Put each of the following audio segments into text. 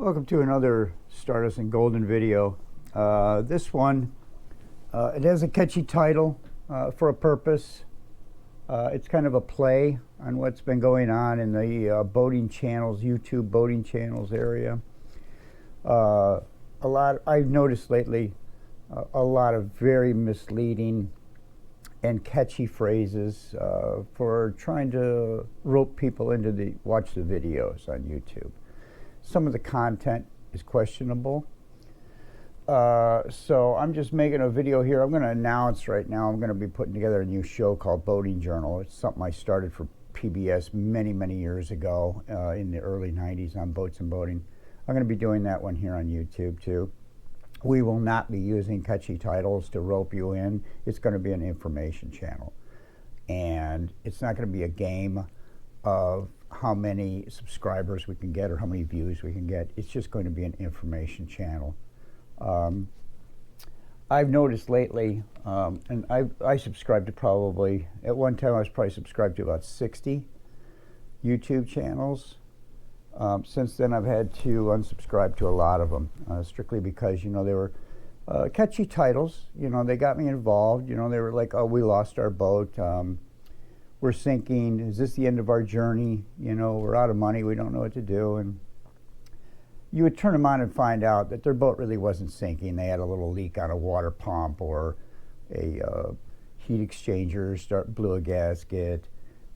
Welcome to another Stardust and Golden video. This one, it has a catchy title for a purpose. It's kind of a play on what's been going on in the boating channels, YouTube boating channels area. I've noticed lately a lot of very misleading and catchy phrases for trying to rope people into watch the videos on YouTube. Some of the content is questionable. So I'm just making a video here. I'm going to announce right now I'm going to be putting together a new show called Boating Journal. It's something I started for PBS many years ago in the early 90s on boats and boating. I'm going to be doing that one here on YouTube too. We will not be using catchy titles to rope you in. It's going to be an information channel. And it's not going to be a game of how many subscribers we can get or how many views we can get. It's just going to be an information channel. I've noticed lately, and I subscribed to probably, at one time I was probably subscribed to about 60 YouTube channels. Since then I've had to unsubscribe to a lot of them, strictly because, you know, they were catchy titles. You know, they got me involved. You know, they were like, oh, we lost our boat. We're sinking. Is this the end of our journey? You know, we're out of money. We don't know what to do. And you would turn them on and find out that their boat really wasn't sinking. They had a little leak on a water pump, or a heat exchanger blew a gasket,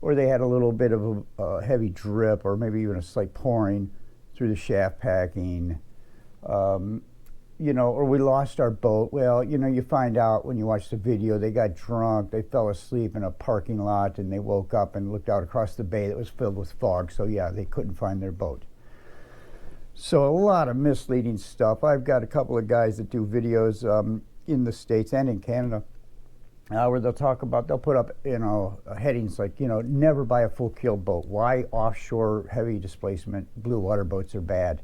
or they had a little bit of a heavy drip, or maybe even a slight pouring through the shaft packing. You know, or we lost our boat. Well, you know, you find out when you watch the video, they got drunk, they fell asleep in a parking lot, and they woke up and looked out across the bay that was filled with fog. So yeah, they couldn't find their boat. So a lot of misleading stuff. I've got a couple of guys that do videos in the States and in Canada where they'll put up, you know, headings like, you know, never buy a full keel boat. Why offshore heavy displacement blue water boats are bad.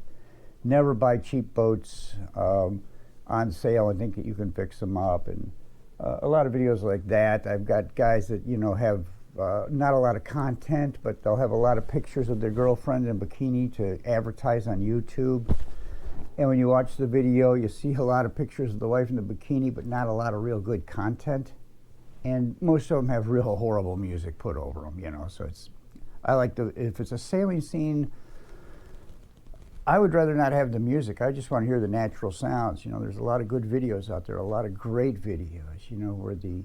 Never buy cheap boats on sale and think that you can fix them up. And a lot of videos like that. I've got guys that, you know, have not a lot of content, but they'll have a lot of pictures of their girlfriend in bikini to advertise on YouTube. And when you watch the video, you see a lot of pictures of the wife in the bikini, but not a lot of real good content. And most of them have real horrible music put over them, you know. So if it's a sailing scene, I would rather not have the music. I just want to hear the natural sounds. You know, there's a lot of good videos out there, a lot of great videos, you know, where the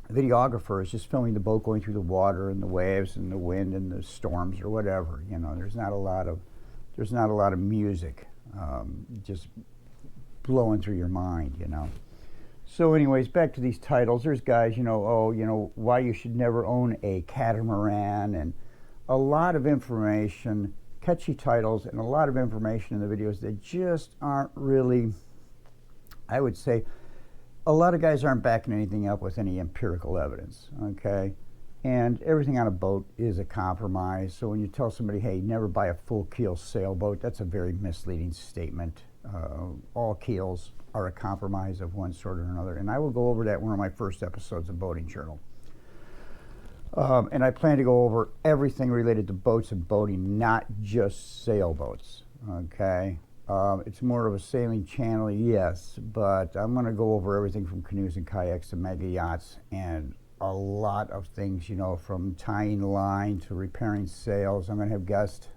videographer is just filming the boat going through the water and the waves and the wind and the storms or whatever. You know, there's not a lot of music just blowing through your mind, you know. So anyways, back to these titles. There's guys, you know, oh, you know, why you should never own a catamaran, and a lot of information, catchy titles, and a lot of information in the videos that just aren't really, I would say, a lot of guys aren't backing anything up with any empirical evidence, okay? And everything on a boat is a compromise. So when you tell somebody, hey, never buy a full keel sailboat, that's a very misleading statement. All keels are a compromise of one sort or another. And I will go over that in one of my first episodes of Boating Journal. And I plan to go over everything related to boats and boating, not just sailboats, okay? It's more of a sailing channel, yes, but I'm going to go over everything from canoes and kayaks to mega yachts, and a lot of things, you know, from tying line to repairing sails. I'm going to have guest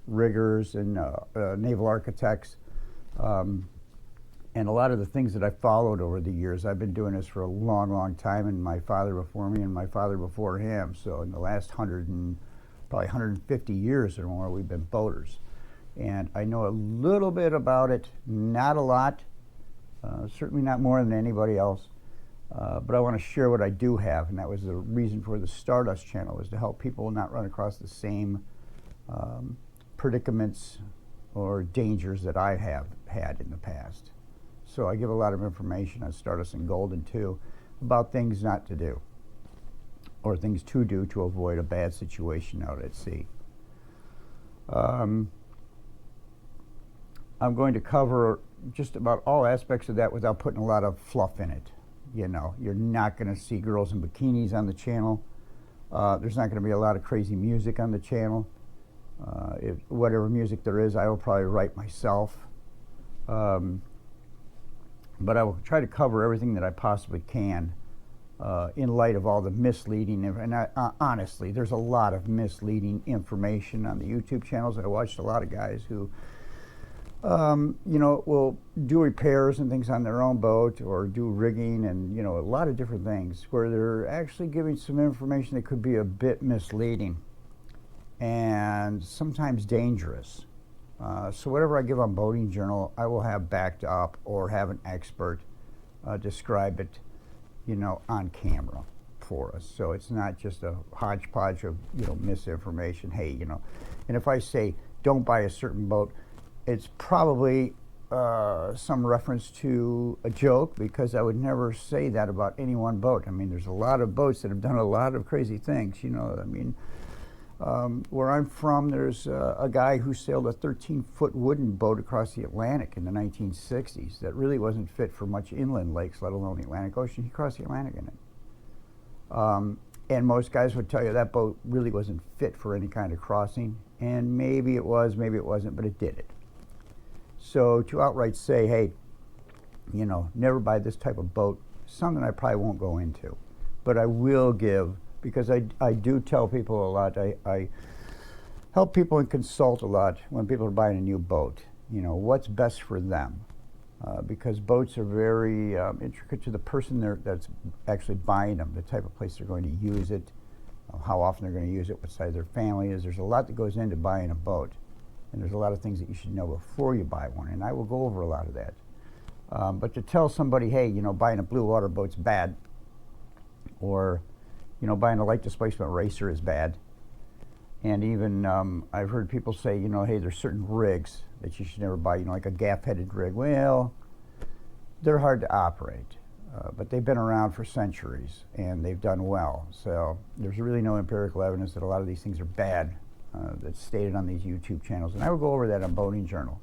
riggers and naval architects, and a lot of the things that I followed over the years. I've been doing this for a long time, and my father before me and my father before him. So in the last probably 150 years or more, we've been boaters. And I know a little bit about it, not a lot, certainly not more than anybody else. But I want to share what I do have, and that was the reason for the Stardust channel, was to help people not run across the same predicaments or dangers that I have had in the past. So I give a lot of information on Stardust and Golden too about things not to do, or things to do to avoid a bad situation out at sea. I'm going to cover just about all aspects of that without putting a lot of fluff in it. You know, you're not going to see girls in bikinis on the channel. There's not going to be a lot of crazy music on the channel. Whatever music there is, I will probably write myself. But I will try to cover everything that I possibly can in light of all the misleading. And honestly, there's a lot of misleading information on the YouTube channels. I watched a lot of guys who will do repairs and things on their own boat, or do rigging, and a lot of different things where they're actually giving some information that could be a bit misleading and sometimes dangerous. So whatever I give on Boating Journal, I will have backed up or have an expert describe it, on camera for us. So it's not just a hodgepodge of misinformation. Hey, and if I say don't buy a certain boat, it's probably some reference to a joke, because I would never say that about any one boat. I mean, there's a lot of boats that have done a lot of crazy things, I mean, where I'm from, there's a guy who sailed a 13-foot wooden boat across the Atlantic in the 1960s that really wasn't fit for much inland lakes, let alone the Atlantic Ocean. He crossed the Atlantic in it. And most guys would tell you that boat really wasn't fit for any kind of crossing. And maybe it was, maybe it wasn't, but it did it. So to outright say, hey, never buy this type of boat, something I probably won't go into. But I will give, because I do tell people a lot. I help people and consult a lot when people are buying a new boat. What's best for them. Because boats are very intricate to the person that's actually buying them, the type of place they're going to use it, how often they're going to use it, what size their family is. There's a lot that goes into buying a boat. And there's a lot of things that you should know before you buy one, and I will go over a lot of that. But to tell somebody, hey, buying a blue water boat's bad, or, buying a light displacement racer is bad, and even I've heard people say, hey, there's certain rigs that you should never buy, like a gaff-headed rig. Well, they're hard to operate, but they've been around for centuries, and they've done well. So there's really no empirical evidence that a lot of these things are bad. That's stated on these YouTube channels, and I will go over that on Boating Journal.